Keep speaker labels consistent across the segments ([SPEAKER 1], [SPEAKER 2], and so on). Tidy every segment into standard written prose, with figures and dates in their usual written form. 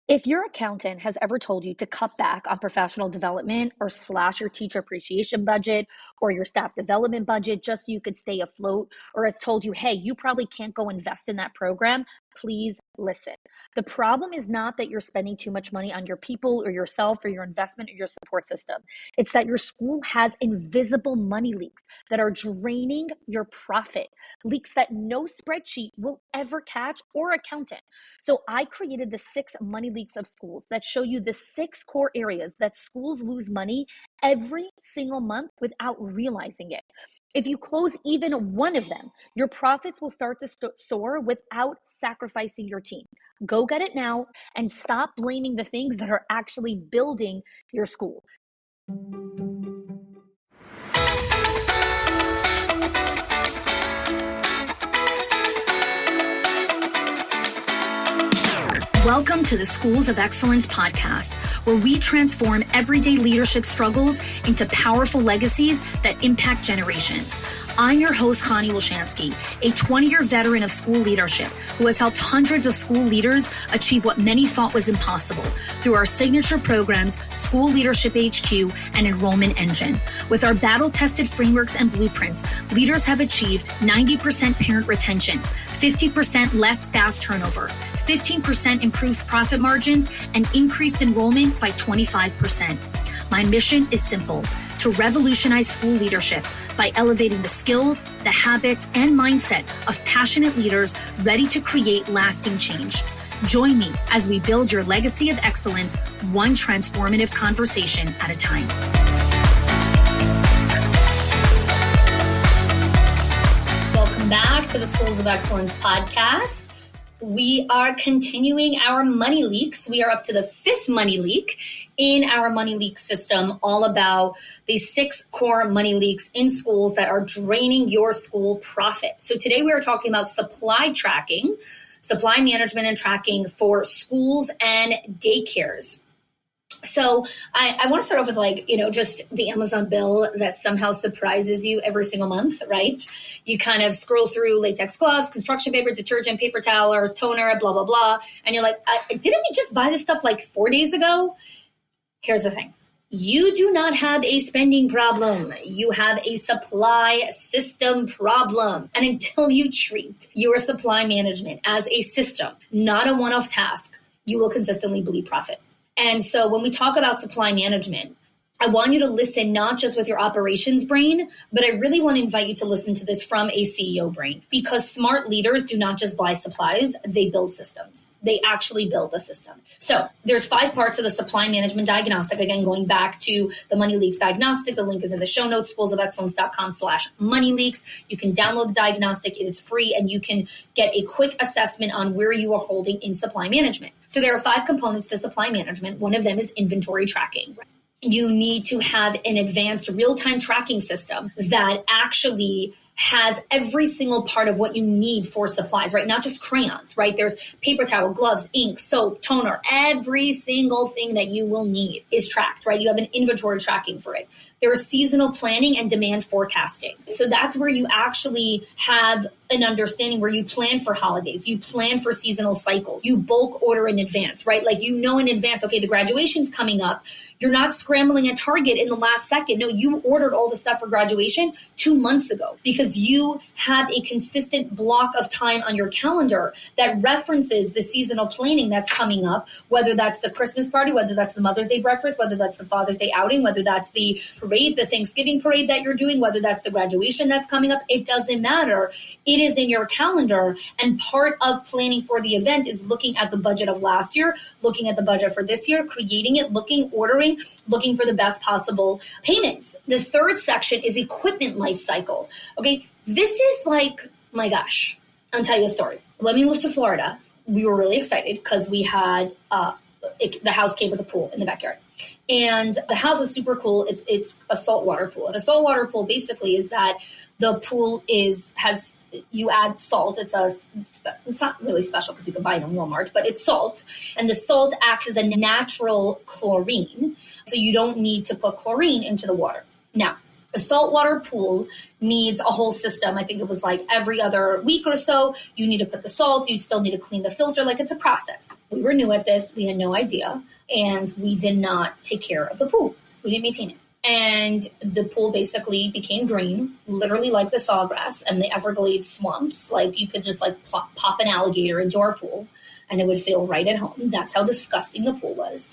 [SPEAKER 1] If your accountant has ever told you to cut back on professional development or slash your teacher appreciation budget or your staff development budget just so you could stay afloat, or has told you, hey, you probably can't go invest in that program, please listen. The problem is not that you're spending too much money on your people or yourself or your investment or your support system. It's that your school has invisible money leaks that are draining your profit, leaks that no spreadsheet will ever catch or accountant. So I created the 6 money leaks of schools that show you the 6 core areas that schools lose money every single month without realizing it. If you close even one of them, your profits will start to soar without sacrificing your team. Go get it now and stop blaming the things that are actually building your school.
[SPEAKER 2] Welcome to the Schools of Excellence podcast, where we transform everyday leadership struggles into powerful legacies that impact generations. I'm your host, Chanie, a 20-year veteran of school leadership who has helped hundreds of school leaders achieve what many thought was impossible through our signature programs, School Leadership HQ and Enrollment Engine. With our battle-tested frameworks and blueprints, leaders have achieved 90% parent retention, 50% less staff turnover, 15% improved profit margins, and increased enrollment by 25%. My mission is simple: to revolutionize school leadership by elevating the skills, the habits, and mindset of passionate leaders ready to create lasting change. Join me as we build your legacy of excellence, one transformative conversation at a time. Welcome back to the Schools of Excellence podcast. We are continuing our money leaks. We are up to the 5th money leak in our money leak system, all about the 6 core money leaks in schools that are draining your school profit. So today we are talking about supply tracking, supply management and tracking for schools and daycares. So I want to start off with just the Amazon bill that somehow surprises you every single month, right? You kind of scroll through latex gloves, construction paper, detergent, paper towels, toner, blah, blah, blah. And you're like, didn't we just buy this stuff like 4 days ago? Here's the thing. You do not have a spending problem. You have a supply system problem. And until you treat your supply management as a system, not a one-off task, you will consistently bleed profit. And so when we talk about supply management, I want you to listen not just with your operations brain, but I really want to invite you to listen to this from a CEO brain, because smart leaders do not just buy supplies, they build systems. They actually build a system. So there's 5 parts of the supply management diagnostic. Again, going back to the Money Leaks diagnostic, the link is in the show notes, schoolsofexcellence.com/moneyleaks. You can download the diagnostic. It is free, and you can get a quick assessment on where you are holding in supply management. So there are 5 components to supply management. One of them is inventory tracking. You need to have an advanced real-time tracking system that actually has every single part of what you need for supplies, right? Not just crayons, right? There's paper towel, gloves, ink, soap, toner. Every single thing that you will need is tracked, right? You have an inventory tracking for it. There's seasonal planning and demand forecasting. So that's where you actually have an understanding where you plan for holidays, you plan for seasonal cycles, you bulk order in advance, right? Like you know in advance, okay, the graduation's coming up. You're not scrambling at Target in the last second. No, you ordered all the stuff for graduation 2 months ago because you have a consistent block of time on your calendar that references the seasonal planning that's coming up, whether that's the Christmas party, whether that's the Mother's Day breakfast, whether that's the Father's Day outing, whether that's the parade, the Thanksgiving parade that you're doing, whether that's the graduation that's coming up. It doesn't matter. It is in your calendar. And part of planning for the event is looking at the budget of last year, looking at the budget for this year, creating it, ordering, looking for the best possible payments. The 3rd section is equipment life cycle. Okay, this is like, my gosh, I'll tell you a story. When we moved to Florida, we were really excited because we had the house came with a pool in the backyard. And the house was super cool. It's a saltwater pool. And a saltwater pool basically is that the pool has you add salt. It's not really special because you can buy it in Walmart, but it's salt. And the salt acts as a natural chlorine. So you don't need to put chlorine into the water. Now, A saltwater pool needs a whole system. I think it was like every other week or so, you need to put the salt, you still need to clean the filter. Like, it's a process. We were new at this. We had no idea. And we did not take care of the pool. We didn't maintain it. And the pool basically became green, literally like the sawgrass and the Everglades swamps. Like, you could just like pop an alligator into our pool and it would feel right at home. That's how disgusting the pool was.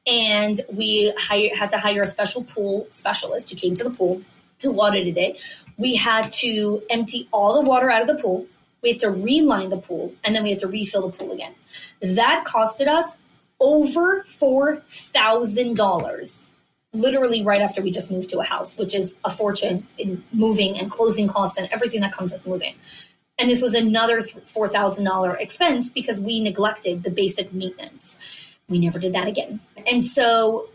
[SPEAKER 2] And we had to hire a special pool specialist who came to the pool, who audited it. We had to empty all the water out of the pool. We had to reline the pool, and then we had to refill the pool again. That costed us over $4,000, literally right after we just moved to a house, which is a fortune in moving and closing costs and everything that comes with moving. And this was another $4,000 expense because we neglected the basic maintenance. We never did that again. And so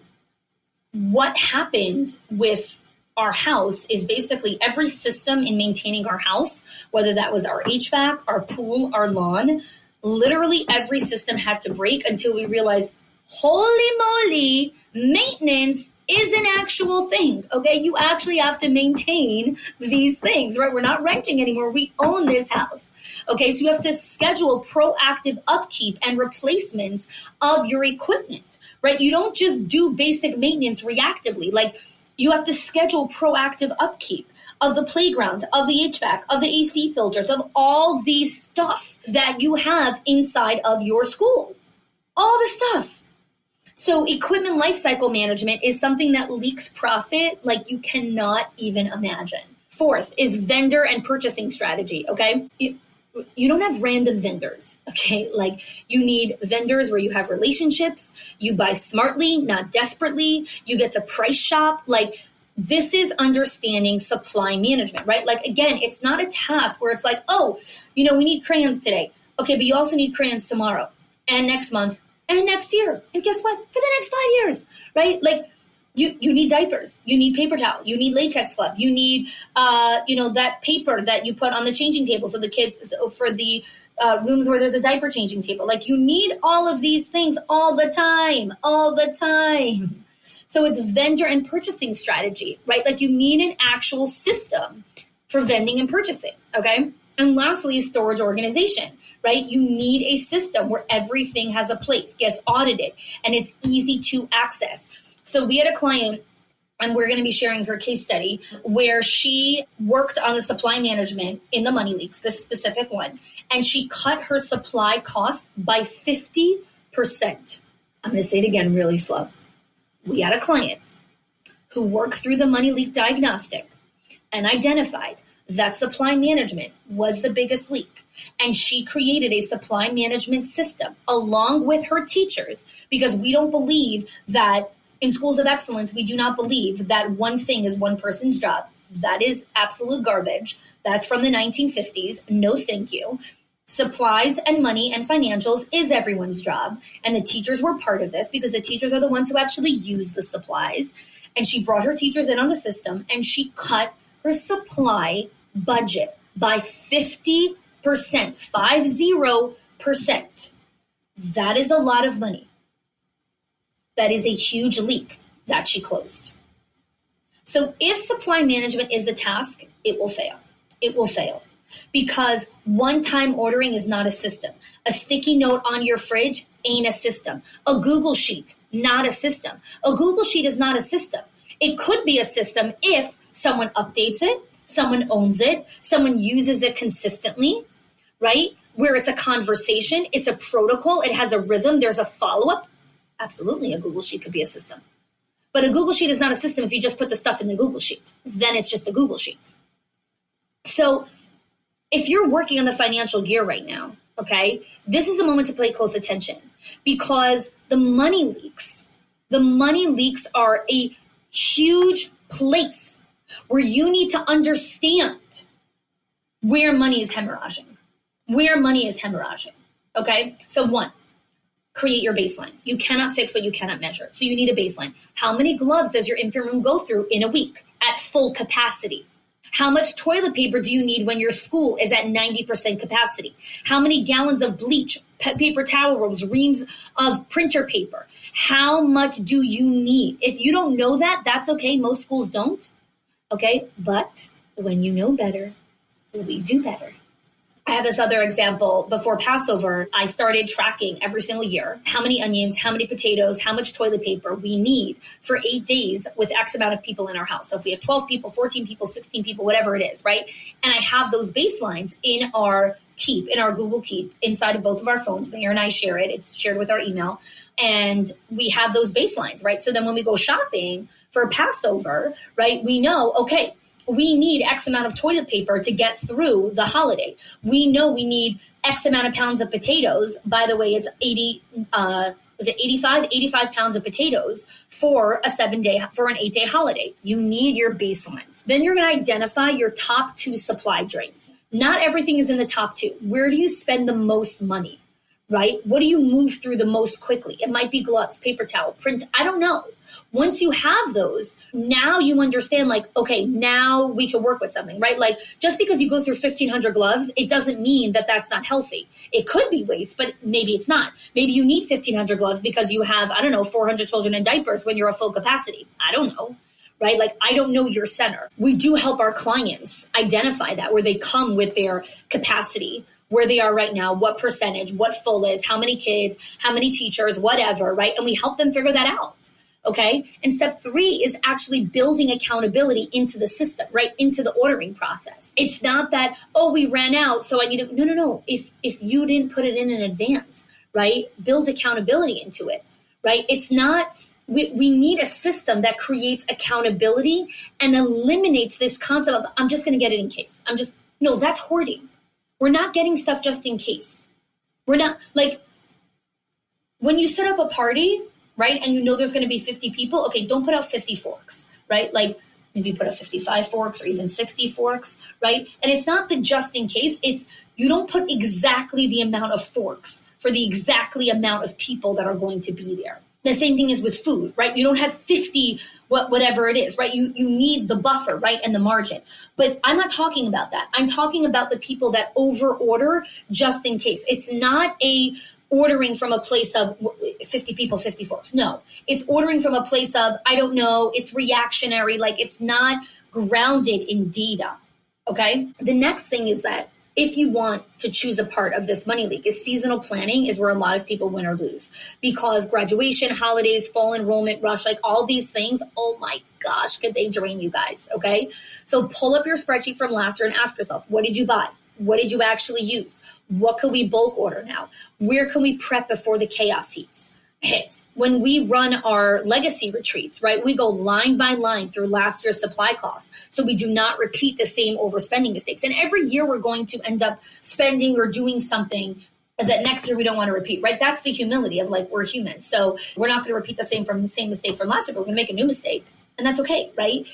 [SPEAKER 2] what happened with our house is basically every system in maintaining our house, whether that was our HVAC, our pool, our lawn, literally every system had to break until we realized, holy moly, maintenance is an actual thing, okay? You actually have to maintain these things, right? We're not renting anymore. We own this house, okay? So you have to schedule proactive upkeep and replacements of your equipment, right? You don't just do basic maintenance reactively. Like, you have to schedule proactive upkeep of the playground, of the HVAC, of the AC filters, of all the stuff that you have inside of your school. All the stuff. So equipment lifecycle management is something that leaks profit like you cannot even imagine. Fourth is vendor and purchasing strategy, okay? You don't have random vendors, okay? Like, you need vendors where you have relationships, you buy smartly, not desperately, you get to price shop. Like, this is understanding supply management, right? Like, again, it's not a task where it's like, oh, we need crayons today. Okay, but you also need crayons tomorrow and next month and next year. And guess what? For the next 5 years, right? Like, you need diapers, you need paper towel, you need latex glove, you need, that paper that you put on the changing table so the kids, for the rooms where there's a diaper changing table. Like, you need all of these things all the time. So it's vendor and purchasing strategy, right? Like, you need an actual system for vending and purchasing, okay? And lastly, storage organization, right? You need a system where everything has a place, gets audited, and it's easy to access. So we had a client, and we're going to be sharing her case study, where she worked on the supply management in the money leaks, this specific one, and she cut her supply costs by 50%. I'm going to say it again really slow. We had a client who worked through the money leak diagnostic and identified that supply management was the biggest leak. And she created a supply management system along with her teachers, because we don't believe that in schools of excellence, we do not believe that one thing is one person's job. That is absolute garbage. That's from the 1950s. No, thank you. Supplies and money and financials is everyone's job. And the teachers were part of this because the teachers are the ones who actually use the supplies. And she brought her teachers in on the system, and she cut her supply budget by 50%, 50%. That is a lot of money. That is a huge leak that she closed. So if supply management is a task, it will fail. It will fail because one-time ordering is not a system. A sticky note on your fridge ain't a system. A Google Sheet, not a system. A Google Sheet is not a system. It could be a system if someone updates it, someone owns it, someone uses it consistently, right? Where it's a conversation, it's a protocol, it has a rhythm, there's a follow-up. Absolutely, a Google Sheet could be a system. But a Google Sheet is not a system if you just put the stuff in the Google Sheet. Then it's just a Google Sheet. So if you're working on the financial gear right now, okay, this is a moment to pay close attention, because the money leaks are a huge place where you need to understand where money is hemorrhaging, okay? So one, create your baseline. You cannot fix what you cannot measure. So you need a baseline. How many gloves does your infant room go through in a week at full capacity? How much toilet paper do you need when your school is at 90% capacity? How many gallons of bleach, paper towel rolls, reams of printer paper? How much do you need? If you don't know that, that's okay. Most schools don't. Okay. But when you know better, we do better. I have this other example. Before Passover, I started tracking every single year how many onions, how many potatoes, how much toilet paper we need for 8 days with X amount of people in our house. So if we have 12 people, 14 people, 16 people, whatever it is, right? And I have those baselines in our Keep, in our Google Keep, inside of both of our phones. Mayor and I share it. It's shared with our email. And we have those baselines, right? So then when we go shopping for Passover, right, we know, okay, we need X amount of toilet paper to get through the holiday. We know we need X amount of pounds of potatoes. By the way, it's 85 pounds of potatoes for an 8-day holiday. You need your baselines. Then you're going to identify your top 2 supply drains. Not everything is in the top 2. Where do you spend the most money, right? What do you move through the most quickly? It might be gloves, paper towel, print. I don't know. Once you have those, now you understand, like, okay, now we can work with something, right? Like, just because you go through 1,500 gloves, it doesn't mean that that's not healthy. It could be waste, but maybe it's not. Maybe you need 1,500 gloves because you have, 400 children in diapers when you're at full capacity. I don't know. Right? Like, I don't know your center. We do help our clients identify that, where they come with their capacity, where they are right now, what percentage, what full is, how many kids, how many teachers, whatever, right? And we help them figure that out. Okay. And step 3 is actually building accountability into the system, right? Into the ordering process. It's not that, oh, we ran out, so I need to, no. If you didn't put it in advance, right? Build accountability into it, right? It's not, we need a system that creates accountability and eliminates this concept of, I'm just going to get it in case. No, that's hoarding. We're not getting stuff just in case. We're not, like, when you set up a party, right, and you know there's going to be 50 people, okay, don't put out 50 forks, right? Like, maybe put out 55 forks or even 60 forks, right? And it's not the just in case. It's, you don't put exactly the amount of forks for the exactly amount of people that are going to be there. The same thing is with food, right? You don't have 50, whatever it is, right? You need the buffer, right? And the margin. But I'm not talking about that. I'm talking about the people that over order just in case. It's not a ordering from a place of 50 people, 50 forks. No, it's ordering from a place of, I don't know, it's reactionary. Like, it's not grounded in data. Okay. The next thing is that if you want to choose a part of this money leak, is seasonal planning is where a lot of people win or lose, because graduation, holidays, fall enrollment rush, like all these things, oh my gosh, could they drain you guys? Okay. So pull up your spreadsheet from last year and ask yourself, what did you buy? What did you actually use? What could we bulk order now? Where can we prep before the chaos hits? When we run our legacy retreats, right, we go line by line through last year's supply costs, so we do not repeat the same overspending mistakes. And every year we're going to end up spending or doing something that next year we don't want to repeat, right? That's the humility of, like, we're humans. So we're not going to repeat the same mistake from last year, but we're going to make a new mistake. And that's okay, right?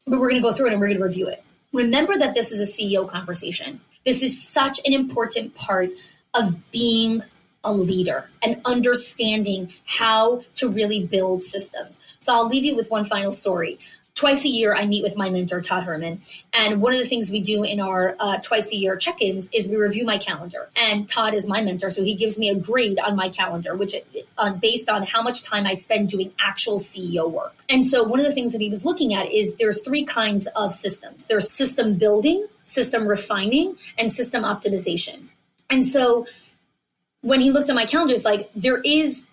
[SPEAKER 2] But we're going to go through it and we're going to review it. Remember that this is a CEO conversation. This is such an important part of being a leader and understanding how to really build systems. So I'll leave you with one final story. Twice a year, I meet with my mentor, Todd Herman. And one of the things we do in our twice a year check-ins is we review my calendar. And Todd is my mentor, so he gives me a grade on my calendar, which based on how much time I spend doing actual CEO work. And so one of the things that he was looking at is there's 3 kinds of systems. There's system building, system refining, and system optimization. And so when he looked at my calendar, it's like, there is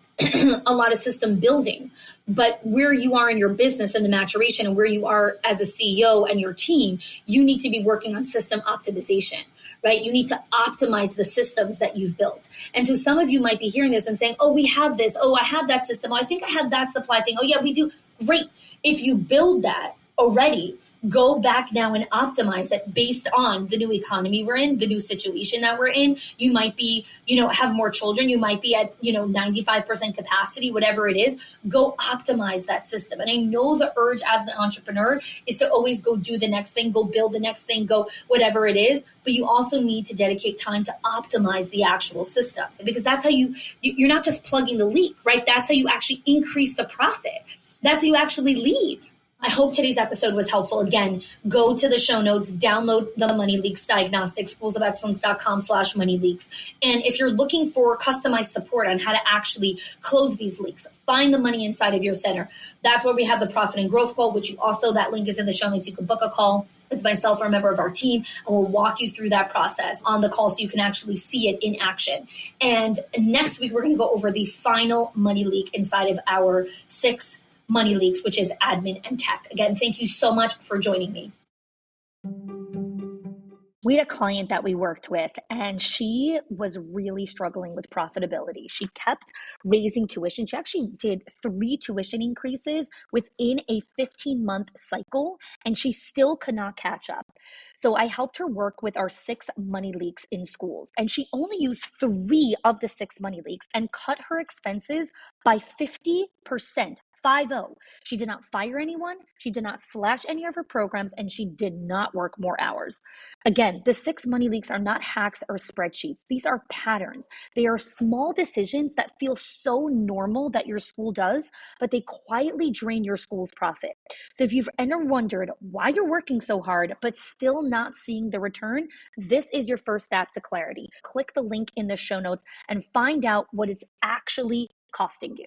[SPEAKER 2] a lot of system building, but where you are in your business and the maturation and where you are as a CEO and your team, you need to be working on system optimization, right? You need to optimize the systems that you've built. And so some of you might be hearing this and saying, oh, we have this. Oh, I have that system. Oh, I think I have that supply thing. Oh, yeah, we do. Great. If you build that already, go back now and optimize it based on the new economy we're in, the new situation that we're in. You might be, have more children. You might be at, 95% capacity, whatever it is. Go optimize that system. And I know the urge as the entrepreneur is to always go do the next thing, go build the next thing, go whatever it is. But you also need to dedicate time to optimize the actual system, because that's how you're not just plugging the leak, right? That's how you actually increase the profit. That's how you actually lead. I hope today's episode was helpful. Again, go to the show notes, download the Money Leaks Diagnostic, schoolsofexcellence.com/money leaks. And if you're looking for customized support on how to actually close these leaks, find the money inside of your center. That's where we have the profit and growth goal, which you also, that link is in the show notes. You can book a call with myself or a member of our team, and we'll walk you through that process on the call so you can actually see it in action. And next week, we're going to go over the final money leak inside of our 6 money leaks, which is admin and tech. Again, thank you so much for joining me.
[SPEAKER 1] We had a client that we worked with, and she was really struggling with profitability. She kept raising tuition. She actually did 3 tuition increases within a 15-month cycle, and she still could not catch up. So I helped her work with our 6 money leaks in schools, and she only used 3 of the 6 money leaks and cut her expenses by 50%. 50. She did not fire anyone, she did not slash any of her programs, and she did not work more hours. Again, the 6 money leaks are not hacks or spreadsheets. These are patterns. They are small decisions that feel so normal that your school does, but they quietly drain your school's profit. So if you've ever wondered why you're working so hard but still not seeing the return, this is your first step to clarity. Click the link in the show notes and find out what it's actually costing you.